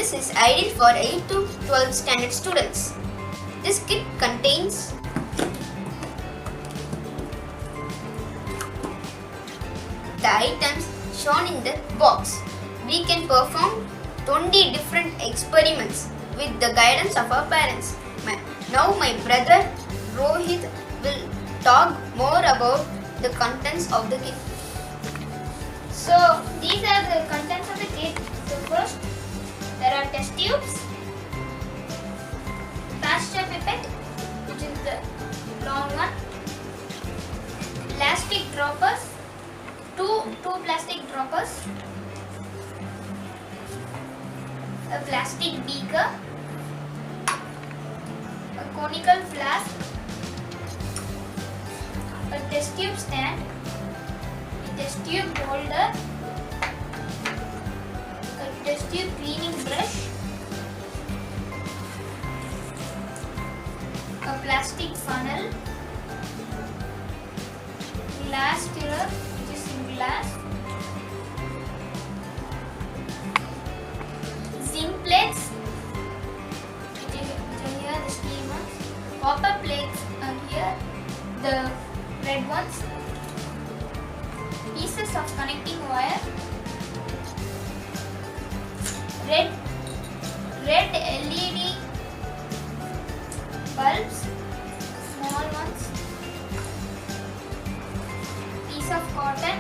This is ideal for 8 to 12 standard students. This kit contains the items shown in the box. We can perform 20 different experiments with the guidance of our parents. Now my brother Rohit will talk more about the contents of the kit. So these are the contents of the kit. So first there are test tubes, pasture pipette, which is the long one, plastic droppers, two plastic droppers, a plastic beaker, a conical flask, a test tube stand, a test tube holder, a test tube cleaning brush, a plastic funnel, glass stirrer, which is in glass, zinc plates, which are here the steel ones, copper plates are here the red ones, pieces of connecting wire, red LED bulbs, small ones, piece of cotton,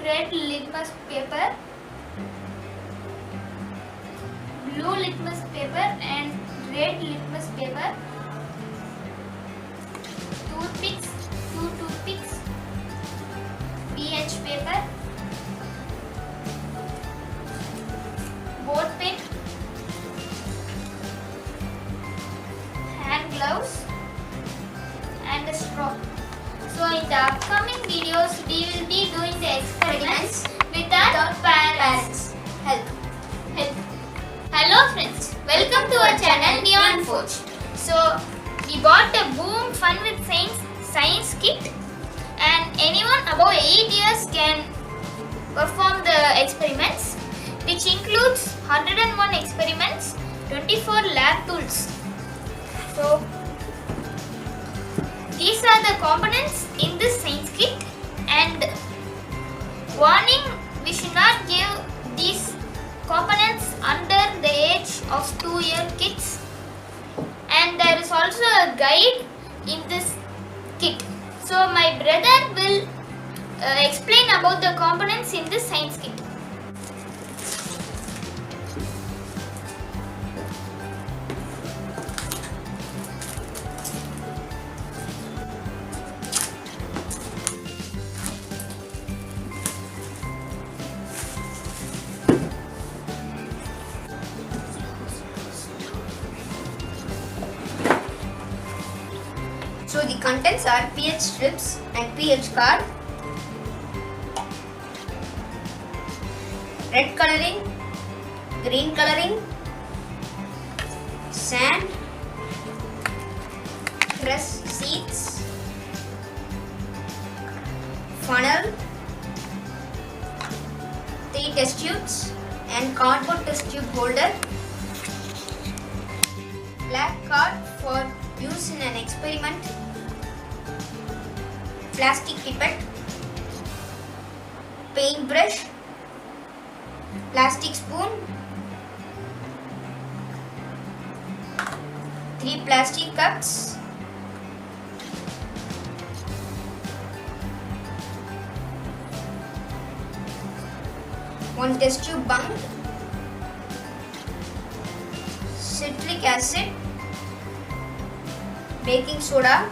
red litmus paper, blue litmus paper and red litmus paper, toothpicks, two toothpicks, pH paper, board pen, hand gloves and a straw. So in the upcoming videos we will be doing the experiments with our parents' help. Hello friends, welcome to our channel Neon Forge. So we bought a Boom Fun with Science kit, and anyone above 8 years can perform the experiments, which includes 101 experiments, 24 lab tools. So these are the components in this science kit, and warning, we should not give these components under the age of 2-year kids, and there is also a guide in this kit. So my brother will explain about the components in this science kit. So the contents are pH strips and pH card, red coloring, green coloring, sand, press seats, funnel, 3 test tubes and cardboard test tube holder, black card for use in an experiment, plastic pipette, paintbrush, plastic spoon, 3 plastic cups, one test tube bung, citric acid, baking soda,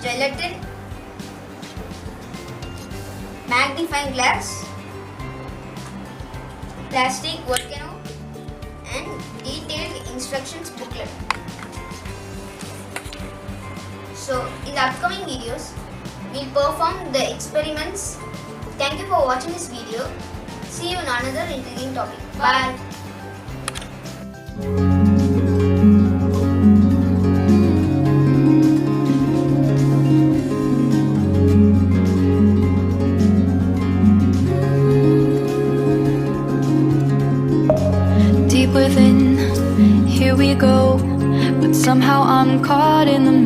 gelatin, magnifying glass, plastic volcano and detailed instructions booklet. So in the upcoming videos, we'll perform the experiments. Thank you for watching this video. See you in another intriguing topic. Bye. out in the